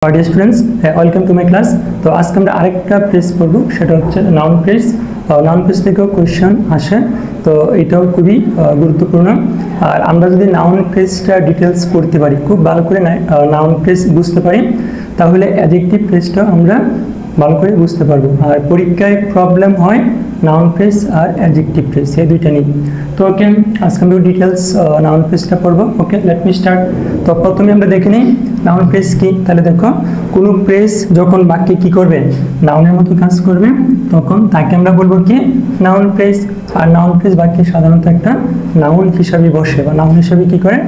Dear students, welcome to my class. তো আজকে আমরা আরেকটা ফ্রেজ পড়ব, সেটা হচ্ছে নাউন ফ্রেজ। নাউন ফ্রেজ থেকেও কোয়েশ্চেন আসে, তো এটাও খুবই গুরুত্বপূর্ণ। আর আমরা যদি নাউন ফ্রেজটা ডিটেলস পড়তে পারি, খুব ভালো করে নাউন ফ্রেজ বুঝতে পারি, তাহলে অ্যাডজেক্টিভ ফ্রেজটা আমরা ভালো করে বুঝতে পারবো। আর পরীক্ষায় প্রবলেম হয় নাউন ফ্রেজ আর অ্যাডজেক্টিভ ফ্রেজ, এই দুইটা নিয়ে। তো ওকে, আজকে আমরা ডিটেলস নাউন ফ্রেজটা পড়বো। ওকে, লেট মি স্টার্ট। তো প্রথমে আমরা দেখে নিই নাউন ফ্রেজ কি। তাহলে দেখো, কোনো ফ্রেজ যখন বাক্যে কি করবে, নাউনের মতো কাজ করবে, তখন তাকে আমরা বলবো কি নাউন ফ্রেজ। আর নাউন ফ্রেজ বাক্যে সাধারণত একটা নাউন হিসাবে বসে বা নাউন হিসাবে কি করে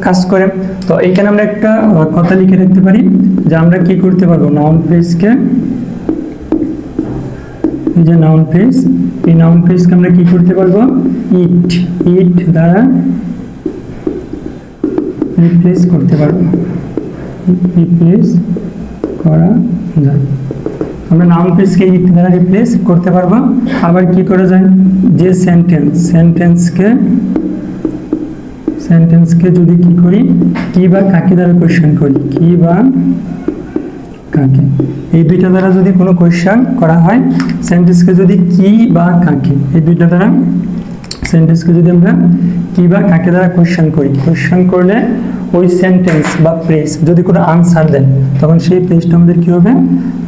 কাজ করে। তো এইখানে আমরা একটা কথা লিখে রাখতে পারি যে আমরা কি করতে পারবো, নাউন ফ্রেজকে, এই যে নাউন ফ্রেজ, এই নাউন ফ্রেজকে আমরা কি করতে পারবো, ইট দ্বারা রিপ্লেস করতে পারবো, রিপ্লেস করা যায়। আমরা নাউন ফ্রেজকে ইট দ্বারা রিপ্লেস করতে পারবো। আবার কি করা যায়, যে সেন্টেন্সকে যদি কি করি, কি বা কাকে দ্বারা কোয়েশ্চেন করি, কি বা কাকে, এই দুইটা দ্বারা যদি কোনো কোয়েশ্চেন করা হয়, সেন্টেন্সকে যদি কি বা কাকে, এই দুইটা দ্বারা সেন্টেন্সকে যদি আমরা কি বা কাকে দ্বারা কোয়েশ্চেন করি, কোয়েশ্চেন করলে ওই সেন্টেন্স বা ফ্রেজ যদি কোনো আনসার দেয়, তখন সেই ফ্রেজটা আমাদের কি হবে,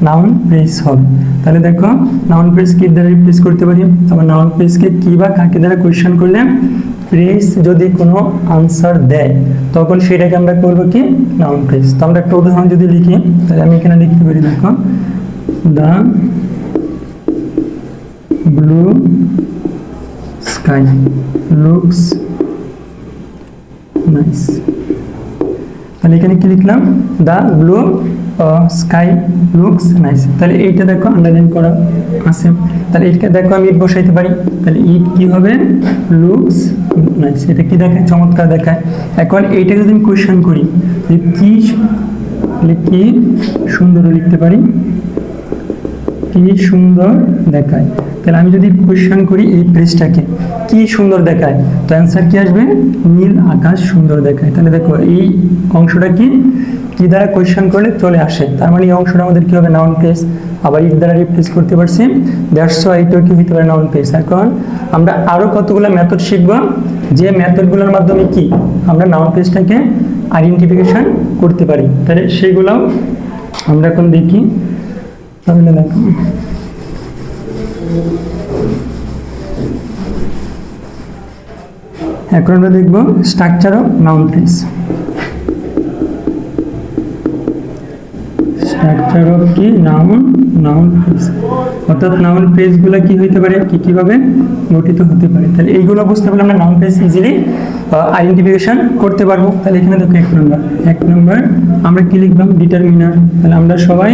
নাউন ফ্রেজ হবে। তাহলে দেখো, নাউন ফ্রেজ কি দ্বারা রিপ্লেস করতে পারি, আবার নাউন ফ্রেজকে কি বা কাকে দ্বারা কোয়েশ্চেন করলে ফ্রেজ যদি কোনো আনসার দেয়, তখন সেটাকে আমরা করবো কি নাউন ফ্রেজ। তো আমরা একটা উদাহরণ যদি লিখি, তাহলে আমি এখানে লিখতে পারি, দেখো, the blue sky looks nice. তাহলে এখানে কি লিখলাম, the blue sky looks nice. তাহলে এইটা দেখো আন্ডারলাইন করা আছে। তাহলে এইটা দেখো আমি ইট বসাইতে পারি, তাহলে ইট কি হবে, লুকস নাইস। এটা কি দেখায়, চমৎকার দেখায়। এখন এইটা যদি আমি কোয়েশ্চেন করি যে কি সুন্দর লিখতে পারি, কি সুন্দর দেখায়। তাহলে আমি যদি কোয়েশ্চেন করি এই ফ্রেজটাকে, কি সুন্দর দেখায়, তো অ্যান্সার কি আসবে, নীল আকাশ সুন্দর দেখায়। তাহলে দেখো এই অংশটা কি দ্বারা কোয়েশ্চেন করলে চলে আসে, তার মানে এই অংশটা আমাদের কি হবে, নাউন ফ্রেজ। আবার ইট দ্বারা রিপ্লেস করতে পারছি, দ্যাটস ওয়াই এটাও কি হতে পারে, নাউন ফ্রেজ। এখন আমরা আরো কতগুলো মেথড শিখবো, যে মেথডগুলোর মাধ্যমে কি আমরা নাউন ফ্রেজটাকে আইডেন্টিফিকেশন করতে পারি। তাহলে সেগুলো আমরা এখন দেখি। তাহলে দেখো, এখন আমরা দেখব structure of noun phrase. Structure of কি নাউন ফ্রেজ, অর্থাৎ নাউন ফ্রেজগুলো কি হইতে পারে, কিভাবে গঠিত হতে পারে। তাহলে এইগুলো বুঝতে পারলে আমরা নাউন ফ্রেজ ইজিলি আইডেন্টিফিকেশন করতে পারবো। তাহলে এখানে দেখো এক নম্বর আমরা কি লিখলাম, ডিটারমিনার। তাহলে আমরা সবাই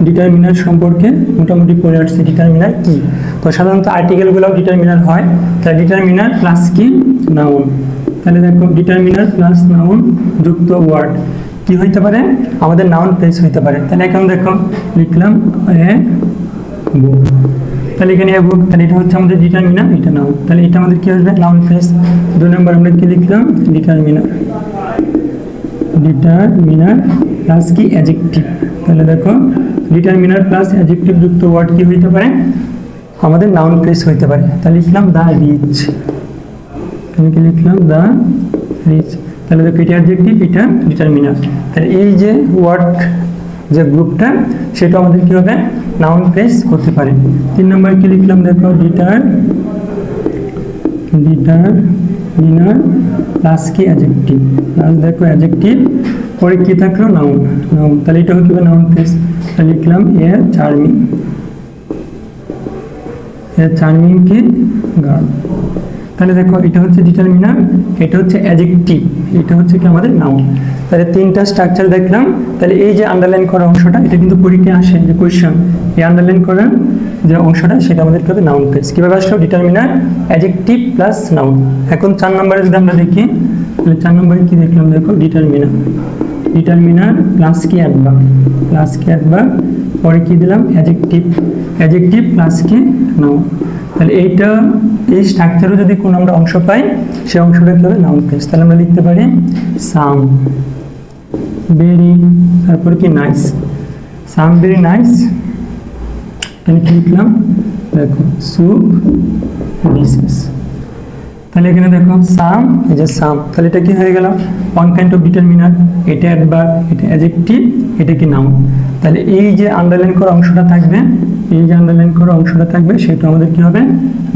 ডিটারমিনার সম্পর্কে মোটামুটি পড়ে আসছি, ডিটারমিনার কি। তো সাধারণত আর্টিকেলগুলোও ডিটারমিনার হয়। তাহলে ডিটারমিনার প্লাস কি, নাউন। তাহলে দেখো, ডিটারমিনার প্লাস নাউন যুক্ত ওয়ার্ড কি হইতে পারে, আমাদের নাউন ফ্রেজ হইতে পারে। তাহলে এখন দেখো লিখলাম এ বুক। তাহলে এখানে এ বুক, তাহলে এটা হচ্ছে আমাদের ডিটারমিনার, এটা নাউন। তাহলে এটা আমাদের কি আসবে, নাউন ফ্রেজ। 2 নম্বর আমরা কি লিখলাম, ডিটারমিনার প্লাস কি অ্যাডজেক্টিভ। তাহলে দেখো, ডিটারমিনার প্লাস অ্যাডজেক্টিভ যুক্ত ওয়ার্ড কি হইতে পারে, আমাদের নাউন ফ্রেজ হইতে পারে। তাহলে লিখলাম দ্য রিচ, আমি কি লিখলাম, দ্য রিচ। তাহলে দেখো, এটা অ্যাডজেক্টিভ, এটা ডিটারমিনার। তাহলে এই যে ওয়ার্ড যে গ্রুপটা, সেটা আমাদের কি হবে, নাউন ফ্রেজ হতে পারে। 3 নম্বর কি লিখলাম, দেখো, ডিটারমিনার প্লাস কি অ্যাডজেক্টিভ, প্লাস দেখো অ্যাডজেক্টিভ, পরে কি থাকলো, নাউন। তাহলে এটা হতে হবে নাউন ফ্রেজ। তাহলে লিখলাম এ চার্মিং কি গার্ল। তাহলে দেখো, এটা হচ্ছে ডিটারমিনার, এটা হচ্ছে অ্যাডজেক্টিভ, এটা হচ্ছে কি আমাদের নাউন। তাহলে 3টা স্ট্রাকচার দেখলাম। তাহলে এই যে আন্ডারলাইন করা অংশটা, এটা কিন্তু পরীক্ষায় আসে যে কোয়েশ্চেন, এই আন্ডারলাইন করা যে অংশটা, সেটা আমাদের কি হবে, নাউন ফ্রেজ। কিভাবে আসলো, ডিটারমিনার, অ্যাডজেক্টিভ প্লাস নাউন। এখন 4 নম্বরে যদি আমরা দেখি, তাহলে 4 নম্বরে কি দেখলাম, দেখো, ডিটারমিনার প্লাস কি অ্যাডভার্ব, পরে কি দিলাম, অ্যাডজেক্টিভ প্লাস কি নাউন। তাহলে এইটা, এই স্ট্রাকচারে যদি কোনো আমরা অংশ পাই, সেই অংশটা কি হবে, নাউন ফ্রেজ। তাহলে আমরা লিখতে পারি সাম, ভেরি, তারপর কি নাইস, সাম ভেরি নাইস, এখানে কি লিখলাম দেখো স্যুপ ডিশেস। তাহলে এখানে দেখো সাম, এই যে সাম, তাহলে এটা কি হয়ে গেল ওয়ান কাইন্ড অফ ডিটারমিনার, এটা অ্যাডভার্ব, এটা অ্যাডজেক্টিভ, এটা কি নাউন। তাহলে এই যে আন্ডারলাইন করা অংশটা থাকবে, এই যে আন্ডারলাইন করা অংশটা থাকবে সেটা আমাদের কি হবে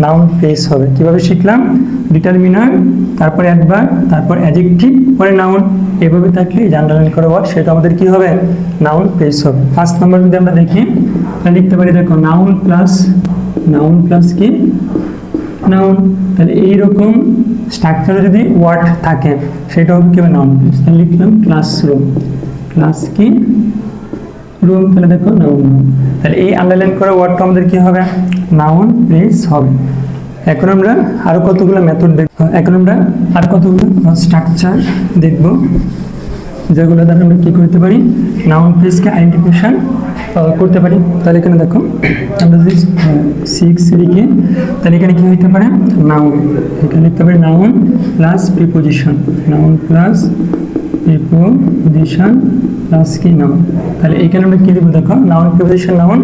নাউন ফ্রেজ হবে। কিভাবে শিখলাম, ডিটারমিনার, তারপর অ্যাডভার্ব, তারপর অ্যাডজেক্টিভ, পরে নাউন, এভাবে থাকলে এই যে আন্ডারলাইন করা ওয়ার্ড সেটা আমাদের কি হবে নাউন ফ্রেজ হবে। ফার্স্ট নাম্বার যদি আমরা দেখি তাহলে লিখতে পারি দেখো নাউন প্লাস কি নাউন। তাহলে এইরকম স্ট্রাকচারে যদি ওয়ার্ড থাকে সেটা হবে কি হবে নাউন ফ্রেজ। তাহলে লিখলাম ক্লাসরুম, ক্লাস কি রুম, তাহলে দেখো নাউন। তাহলে এই আন্ডারলাইন করা ওয়ার্ডটা আমাদের কি হবে নাউন ফ্রেজ হবে। এখন আমরা আরো কতগুলো মেথড দেখব, এখন আমরা আর কতগুলো স্ট্রাকচার দেখব যেগুলো দ্বারা আমরা কি করতে পারি নাউন ফ্রেজকে আইডেন্টিফিকেশন করতে পারি। তাহলে এখানে দেখো আমরা যদি 6 লিখি তাহলে এখানে কি হইতে পারে নাউন, এখানে লিখতে পারি noun plus preposition, noun plus preposition plus কি নাউন। তাহলে এখানে আমরা কি লিখব দেখো নাউন প্রিপোজিশন নাউন,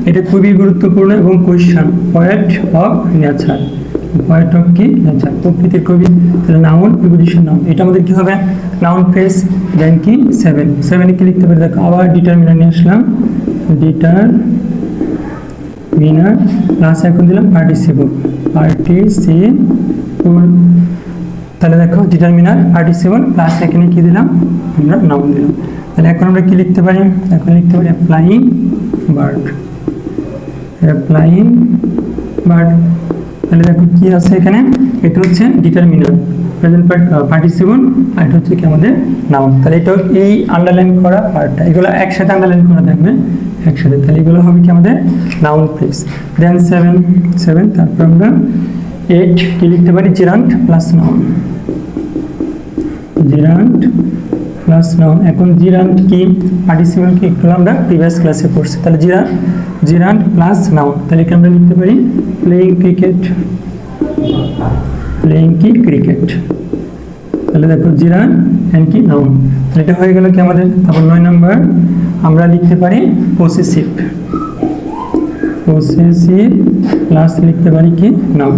এটা খুবই গুরুত্বপূর্ণ এবং question point of nature, point of কি নেচার প্রকৃতির কবি। তাহলে নাউন প্রিপোজিশন নাউন এটা আমাদের কি হবে নাউন ফ্রেজ। দেন কি 7 কি লিখতে পারি দেখো আবার ডিটারমিনার নিয়ে আসলাম, ডিটারমিনার প্লাস এখন দিলাম পার্টিসিপল, তাহলে দেখো ডিটারমিনার পার্টিসিপল প্লাস এখানে কি দিলাম আমরা নাউন দিলাম। তাহলে এখন আমরা কি লিখতে পারি, এখন লিখতে পারি অ্যাপ্লাইং ভার্ব, অ্যাপ্লাইং ভার্ব। তাহলে দেখো কি আছে এখানে, এটা হচ্ছে ডিটারমিনার প্রেজেন্ট পার্টিসিপল আর এটা হচ্ছে কি আমাদের নাউন। তাহলে এটা এই আন্ডারলাইন করা পার্টটা এগুলো একসাথে আন্ডারলাইন করা থাকবে একসাথে, তাহলে এগুলো হবে কি আমাদের নাউন ফ্রেজ। দেন 7 তারপর আমরা 8 কি লিখতে পারি gerund plus noun, gerund plus noun. এখন জিরান্ট কি পার্টিসিপল কি একটু আমরা প্রিভিয়াস ক্লাসে পড়ছি, তাহলে জিরান্ট প্লাস নাউন। তাহলে এখানে আমরা লিখতে পারি প্লেইং ক্রিকেট, প্লেইং কি ক্রিকেট। তাহলে দেখো জিরান্ট এন্ড কি নাউন, তাহলে এটা হয়ে গেল কি আমাদের। তারপর 9 নাম্বার আমরা লিখতে পারি পসেসিভ, পসেসিভ প্লাস লিখতে পারি কি নাউন।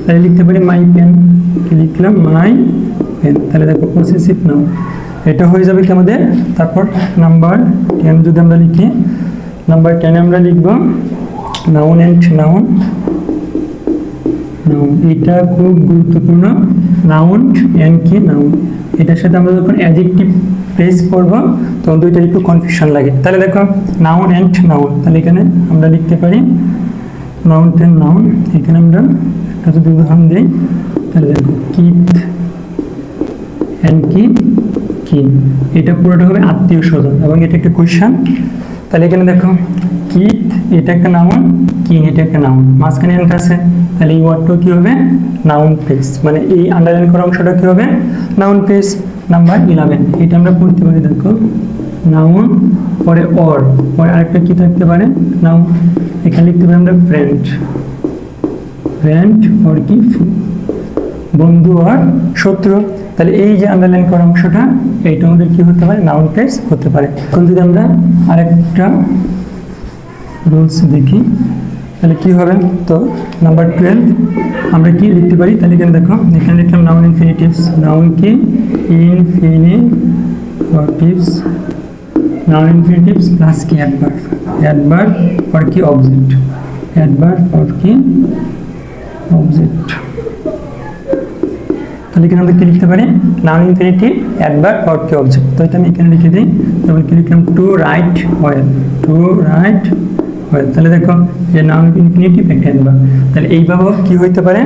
তাহলে লিখতে পারি মাই পেন, কি লিখলাম মাই পেন। তাহলে দেখো পসেসিভ নাউন এটা হয়ে যাবে কি আমাদের। তারপর নাম্বার 10 যদি আমরা লিখি, নাম্বার 10 আমরা লিখব নাউন এন্ড নাউন, নাউন এটা খুব গুরুত্বপূর্ণ, নাউন এন্ড কি নাউন। এটার সাথে আমরা যখন অ্যাডজেক্টিভ ফ্রেজ করব তখন দুইটার একটু কনফিউশন লাগে। তাহলে দেখো নাউন এন্ড নাউন, তাহলে এখানে আমরা লিখতে পারি নাউন এন্ড নাউন। এখানে আমরা একটা যদি উদাহরণ দিই তাহলে দেখো কিথ এন্ড কি কিন, এটা পুরোটা হবে আত্মীয় স্বজন এবং এটা একটা কোয়েশ্চন। তাহলে এখানে দেখো কিথ এটা একটা নাউন, কিন এটা একটা নাউন, মাঝখানে এন্ড আছে, তাহলে এই ওয়ার্ডটা কি হবে নাউন ফ্রেজ, মানে এই আন্ডারলাইন করা অংশটা কি হবে নাউন ফ্রেজ। নাম্বার 11 এটা আমরা পড়তে পারি দেখো নাউন পরে অর, পরে আরেকটা কি থাকতে পারে নাউন। এখানে লিখতে পারি আমরা ফ্রেন্ড, ফ্রেন্ড অর কি বন্ধু আর শত্রু। তাহলে এই যে আন্ডারলাইন করা অংশটা এইটা আমাদের কি হতে পারে নাউন ফ্রেজ হতে পারে। এখন যদি আমরা আরেকটা রুলস দেখি তাহলে কি হবে, তো নাম্বার 12 আমরা কি লিখতে পারি। তাহলে এখানে দেখো এখানে লিখলাম নাউন ইনফিনিটিভস, নাউন কি ইনফিনিটিভস, নাউন ইনফিনিটিভস প্লাস কি অ্যাডভার্ব, অ্যাডভার্ব ফর কি অবজেক্ট, অ্যাডভার্ব ফর কি অবজেক্ট। তাহলে এখানে আমরা কি লিখতে পারি নাউন ইনফিনিটিভ অ্যাডভার্ব ফর কি অবজেক্ট। তো এটা আমি এখানে লিখে দিই, তারপর কি লিখলাম to write well, to write well. তাহলে দেখো যে নাউন ইনফিনিটিভ একটা অ্যাডভার্ব, তাহলে এইভাবে কি হইতে পারে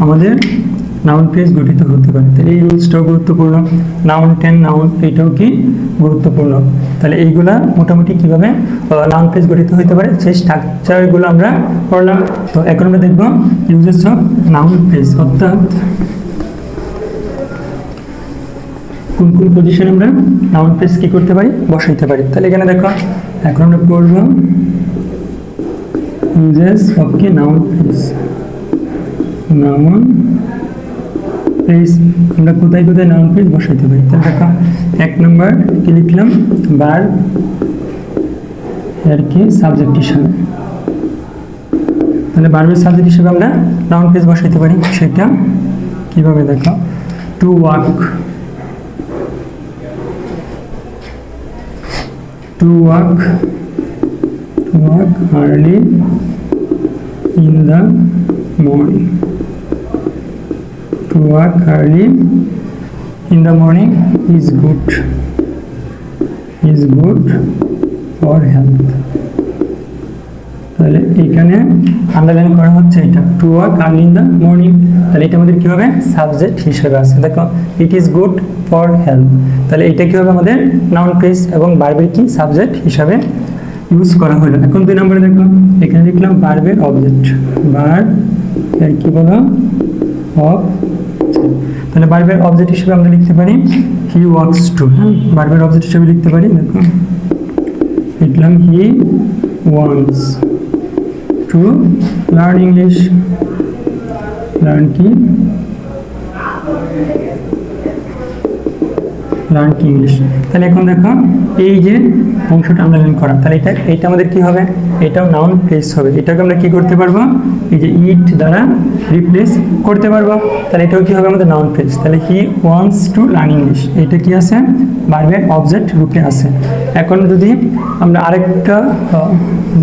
আমাদের নাউন ফ্রেজ গঠিত হতে পারে। তাহলে এই রুলসটাও গুরুত্বপূর্ণ, নাউন টেন নাউন এইটাও কি গুরুত্বপূর্ণ। তাহলে এইগুলা মোটামুটি কিভাবে নাউন ফ্রেজ গঠিত হতে পারে সেই স্ট্রাকচারগুলো আমরা পড়লাম। তো এখন আমরা দেখব ইউজেস অফ নাউন ফ্রেজ, অর্থাৎ কোন কোন পজিশনে আমরা নাউন ফ্রেজ কি করতে পারি বসাইতে পারি। তাহলে এখানে দেখো এখন আমরা পড়ব ইউজেস অফ কি নাউন ফ্রেজ, নাউন প্লেস আমরা কোথায় কোথায় নাউন প্লেস বসাইতে পারি। তাহলে দেখো 1 নম্বর কি লিখলাম, ভার্ব এর কি সাবজেক্ট হিসাবে, তাহলে ভার্বের সাবজেক্ট হিসেবে আমরা নাউন প্লেস বসাইতে পারি। সেটা কিভাবে দেখো, to walk, to walk early in the morning, to walk early in the morning is good for health। তাহলে এখানে আন্ডারলাইন করা হচ্ছে এটা to walk early in the morning, তাহলে এটা আমাদের কি হবে সাবজেক্ট হিসেবে আছে। দেখো it is good for health, তাহলে এটা কি হবে আমাদের নাউন ফ্রেজ এবং ভার্বের কি সাবজেক্ট হিসাবে ইউজ করা হলো। এখন 2 নম্বরে দেখো এখানে লিখলাম ভার্বের অবজেক্ট, ভার্ব এর কি বলো অব, তাহলে ভার্বের অবজেক্ট হিসেবে আমরা লিখতে পারি হি ওয়ার্কস টু, হ্যাঁ ভার্বের অবজেক্ট হিসেবে লিখতে পারি। দেখো লিখলাম he wants to learn English, learn কি লার্ন কি ইংলিশ। তাহলে এখন দেখো এই যে অংশটা আন্ডারলাইন করা, তাহলে এটা আমাদের কি হবে, এটাও নাউন ফ্রেজ হবে। এটাকে আমরা কি করতে পারবো, এই যে ইট দ্বারা রিপ্লেস করতে পারবো, তাহলে এটাও কি হবে আমাদের নাউন ফ্রেজ। তাহলে he wants to learn English, এটা কি আছে ভার্বের অবজেক্ট রূপে আছে। এখন যদি আমরা আরেকটা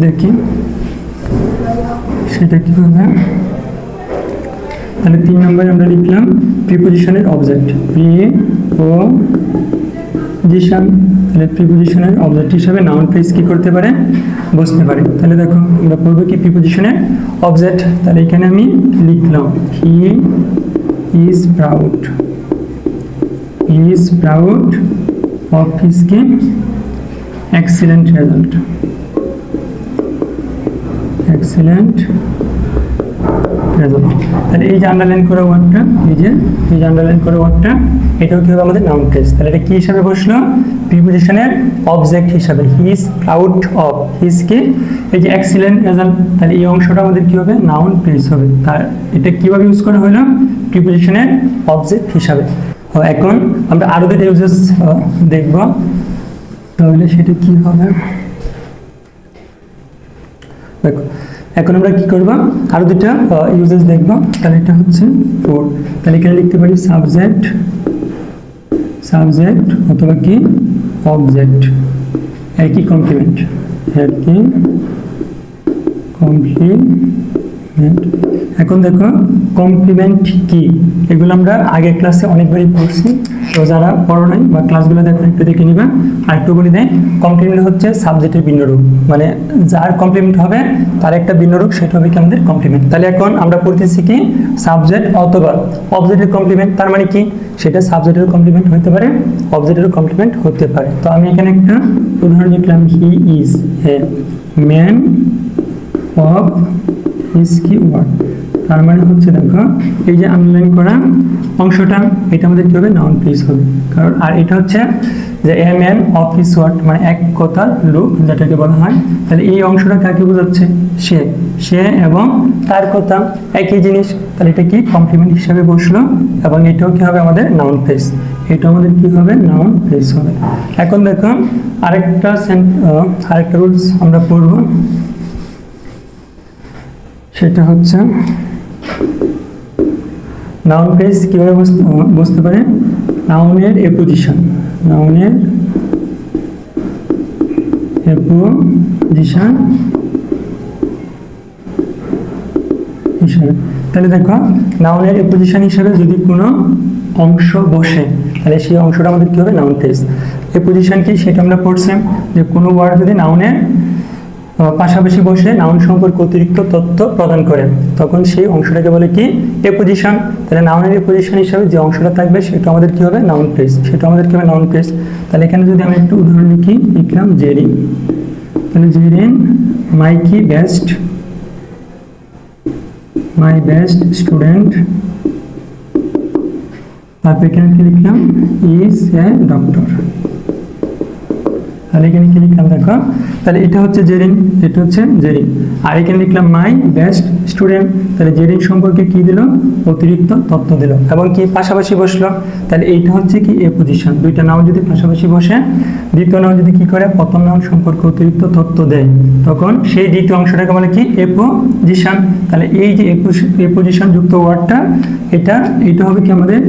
দেখি সেটা কি হবে, তাহলে 3 নম্বরে আমরা লিখলাম প্রিপোজিশনের অবজেক্ট, প্রিপোজিশন, তাহলে প্রিপোজিশনের অবজেক্ট হিসাবে নাউন ফ্রেজ কি করতে পারে বসতে পারে। তাহলে দেখো আমরা পড়বো কি প্রিপোজিশনের অবজেক্ট, তাহলে এখানে আমি লিখলাম he is proud, he is proud of his কি এক্সিলেন্ট রেজাল্ট, এক্সিলেন্ট রেজাল্ট। তাহলে এই যে আন্ডারলাইন করা ওয়ার্ডটা, এই যে আন্ডারলাইন করা ওয়ার্ডটা, এটাও কি হবে আমাদের নাউন ফ্রেজ। তাহলে এটা কি হিসাবে বসলো, প্রিপোজিশনের অবজেক্ট হিসাবে। He is proud of, his কি এই যে এক্সিলেন্ট রেজাল্ট, তাহলে এই অংশটা আমাদের কি হবে নাউন ফ্রেজ হবে। তার এটা কিভাবে ইউজ করা হলো, প্রিপোজিশনের অবজেক্ট হিসাবে। এখন আমরা আরো দুটো ইউজেস দেখব, তাহলে সেটা কি হবে দেখো। এখন আমরা কি করব, আরো দুটো ইউজেস দেখব। তাহলে এটা হচ্ছে 4, তাহলে এখানে লিখতে পারি সাবজেক্ট, সাবজেক্ট অথবা কি অবজেক্ট, একই কমপ্লিমেন্ট, একই কমপ্লিমেন্ট। এখন দেখো কমপ্লিমেন্ট কি, এগুলো আমরা আগের ক্লাসে অনেকবারই পড়ছি, তো যারা পড়ো নাই বা ক্লাসগুলো দেখো একটু দেখে নিবা। আর একটু বলে দেয়, কমপ্লিমেন্ট হচ্ছে সাবজেক্টের ভিন্ন রূপ, মানে যার কমপ্লিমেন্ট হবে তার একটা ভিন্ন রূপ, সেটা হবে কি আমাদের কমপ্লিমেন্ট। তাহলে এখন আমরা পড়তেছি কি সাবজেক্ট অথবা অবজেক্টের কমপ্লিমেন্ট, তার মানে কি সেটা সাবজেক্টের কমপ্লিমেন্ট হতে পারে, অবজেক্টের কমপ্লিমেন্ট হতে পারে। তো আমি এখানে একটা উদাহরণ লিখলাম, he is a man of his কি ওয়ার্ক, তার মানে হচ্ছে দেখো এই যে আন্ডারলাইন করা অংশটা, এটা আমাদের কি হবে নাউন ফ্রেজ হবে। কারণ আর এটা হচ্ছে যে a man of his work, মানে এক কথার লোক যেটাকে বলা হয়। তাহলে এই অংশটা কাকে বোঝাচ্ছে, সে, সে এবং তার কথা একই জিনিস, তাহলে এটা কি কমপ্লিমেন্ট হিসাবে বসলো এবং এটাও কি হবে আমাদের নাউন ফ্রেজ, এটা আমাদের কি হবে নাউন ফ্রেজ হবে। এখন দেখো আরেকটা রুলস আমরা পড়ব, সেটা হচ্ছে নাউন ফ্রেজ কিভাবে বসতে পারে, নাউনের এপোজিশন, নাউনের এপোজিশন হিসাবে। তাহলে দেখো নাউনের এপোজিশন হিসাবে যদি কোনো অংশ বসে, তাহলে সেই অংশটা আমাদের কি হবে নাউন ফ্রেজ। এপোজিশন কি সেটা আমরা পড়ছি, যে কোনো ওয়ার্ড যদি নাউনের পাশাপাশি বসে নাউন সম্পর্কে অতিরিক্ত তথ্য প্রদান করে, তখন সেই অংশটাকে বলে কি এপোজিশন। তাহলে নাউনের এপোজিশন হিসাবে যে অংশটা থাকবে সেটা আমাদের কি হবে নাউন ফ্রেজ, সেটা আমাদের কি হবে নাউন ফ্রেজ। তাহলে এখানে যদি আমি একটু উদাহরণ লিখি, লিখলাম জেরিন, তাহলে জেরিন মাই কি বেস্ট, মাই বেস্ট স্টুডেন্ট, তারপর এখানে কি লিখলাম ইজ এ ডক্টর। তাহলে এখানে কি লিখলাম দেখো, তাহলে এটা হচ্ছে জেরিন, এটা হচ্ছে জেরিন, আর এখানে লিখলাম মাই বেস্ট স্টুডেন্ট। তাহলে জেরিন সম্পর্কে কি দিল, অতিরিক্ত তথ্য দিল এবং কি পাশাপাশি বসলো। তাহলে এইটা হচ্ছে কি এ পজিশন, দুইটা নাম যদি পাশাপাশি বসে, দ্বিতীয় নাম যদি কি করে প্রথম নাম সম্পর্কে অতিরিক্ত তথ্য দেয়, তখন সেই দ্বিতীয় অংশটাকে বলে কি এ পজিশন। তাহলে এই যে এ পজিশন যুক্ত ওয়ার্ডটা, এটা হবে কি আমাদের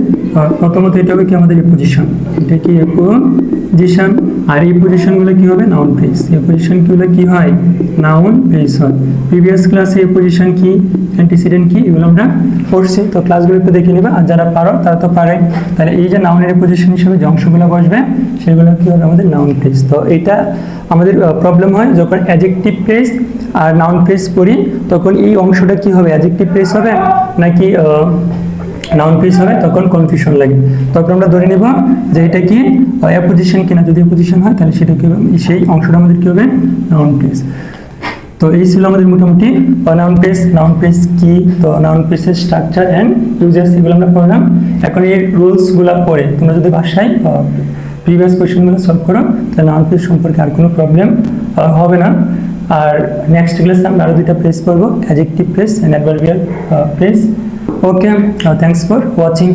প্রথমত এটা হবে কি আমাদের এ পজিশন, এটা কি এ পজিশন। আর এই পজিশনগুলো কি হবে, নাউন ফ্রেজ। এই পজিশনগুলো কি হয়, নাউন ফ্রেজ হয়। প্রিভিয়াস ক্লাসে এই পজিশন কি, অ্যান্টিসিডেন্ট কি, এগুলো আমরা পড়ছি। তো ক্লাসগুলো একটু দেখে নেবে, আর যারা পারো তারা তো পারে। তাহলে এই যে নাউনের পজিশন হিসেবে যে অংশগুলো বসবে সেগুলো কি হবে আমাদের নাউন ফ্রেজ। তো এটা আমাদের প্রবলেম হয় যখন অ্যাডজেক্টিভ ফ্রেজ আর নাউন ফ্রেজ পড়ি, তখন এই অংশটা কি হবে, অ্যাডজেক্টিভ ফ্রেজ হবে নাকি নাউন ফ্রেজ হবে, তখন কনফিউশন লাগে। তখন আমরা ধরে নেব যে এটা কি অ্যাপোজিশন কিনা, যদি অ্যাপোজিশন হয় তাহলে সেটা কি হবে, সেই অংশটা আমাদের কি হবে, নাউন ফ্রেজ। তো এই ছিল আমাদের মোটামুটি নাউন ফ্রেজ কি, তো নাউন ফ্রেজের স্ট্রাকচার এন্ড ইউজেস এগুলো আমরা পড়লাম। এখন এই রুলসগুলো পড়ে তোমরা যদি বাসায় প্রিভিয়াস কোয়েশ্চেনগুলো সলভ করো, তাহলে নাউন ফ্রেজ সম্পর্কে আর কোনো প্রবলেম হবে না। আর নেক্সট ক্লাসে আমরা আরো দুইটা ফ্রেজ পড়বো, adjective phrase and adverbial phrase. Okay, thanks for watching.